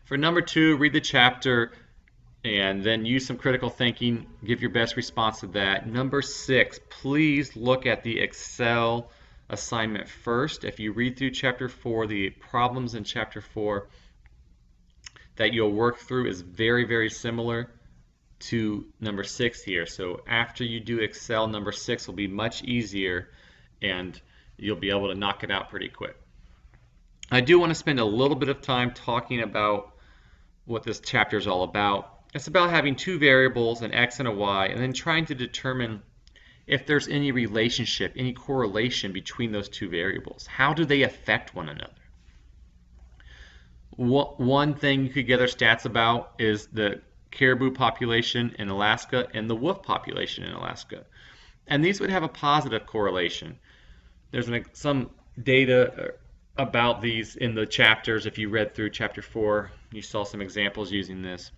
For number 2, read the chapter and then use some critical thinking. Give your best response to that. Number 6, please look at the Excel assignment first. If you read through chapter 4, the problems in chapter 4 that you'll work through is very, very similar to number 6 here. So after you do Excel, number 6 will be much easier and you'll be able to knock it out pretty quick. I do want to spend a little bit of time talking about what this chapter is all about. It's about having two variables, an x and a y, and then trying to determine if there's any relationship, any correlation between those two variables. How do they affect one another? One thing you could gather stats about is the caribou population in Alaska and the wolf population in Alaska. And these would have a positive correlation. There's some data about these in the chapters. If you read through chapter 4, you saw some examples using this.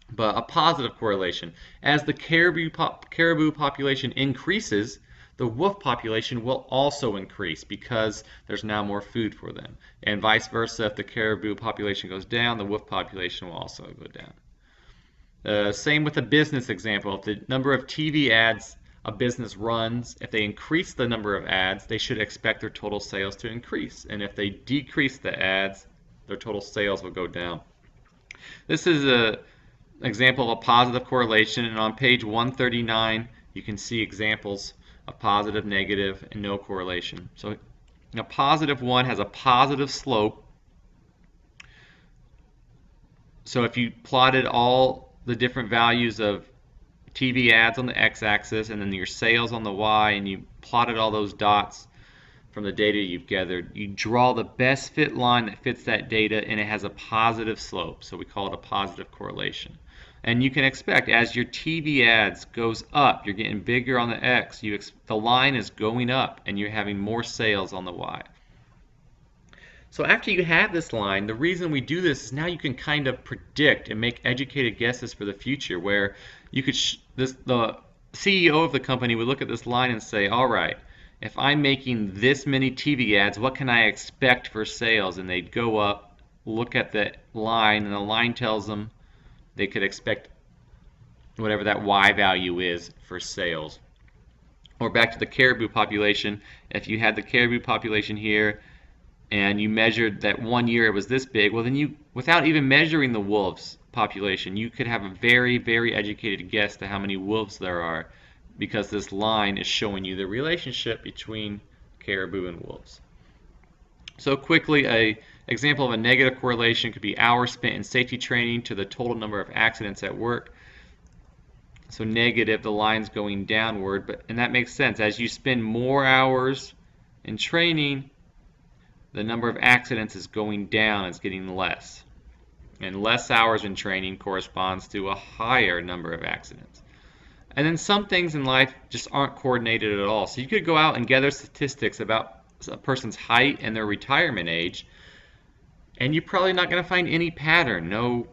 But a positive correlation. As the caribou population increases, the wolf population will also increase because there's now more food for them. And vice versa, if the caribou population goes down, the wolf population will also go down. Same with the business example. If the number of TV ads a business runs, if they increase the number of ads, they should expect their total sales to increase. And if they decrease the ads, their total sales will go down. This is an example of a positive correlation, and on page 139 you can see examples of positive, negative, and no correlation. So a positive one has a positive slope. So if you plotted all the different values of TV ads on the x-axis and then your sales on the y, and you plotted all those dots from the data you've gathered, you draw the best fit line that fits that data, and it has a positive slope. So we call it a positive correlation. And you can expect as your TV ads goes up, you're getting bigger on the x, the line is going up and you're having more sales on the y. So after you have this line, the reason we do this is now you can kind of predict and make educated guesses for the future, where you could the CEO of the company would look at this line and say, all right, if I'm making this many TV ads, what can I expect for sales? And they'd go up, look at the line, and the line tells them they could expect whatever that Y value is for sales. Or back to the caribou population, if you had the caribou population here and you measured that one year it was this big, well then you, without even measuring the wolves population, you could have a very, very educated guess to how many wolves there are, because this line is showing you the relationship between caribou and wolves. So quickly, an example of a negative correlation could be hours spent in safety training to the total number of accidents at work. So negative, the line's going downward, and that makes sense. As you spend more hours in training, the number of accidents is going down, it's getting less. And less hours in training corresponds to a higher number of accidents. And then some things in life just aren't coordinated at all. So you could go out and gather statistics about a person's height and their retirement age, and you're probably not going to find any pattern, no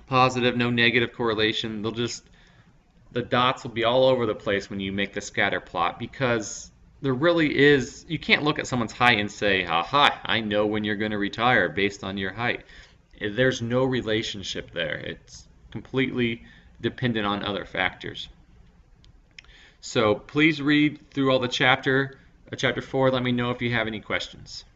positive, no negative correlation. The dots will be all over the place when you make the scatter plot, because there really is, you can't look at someone's height and say, aha, I know when you're going to retire based on your height. There's no relationship there. It's completely dependent on other factors. So please read through all the chapter 4. Let me know if you have any questions.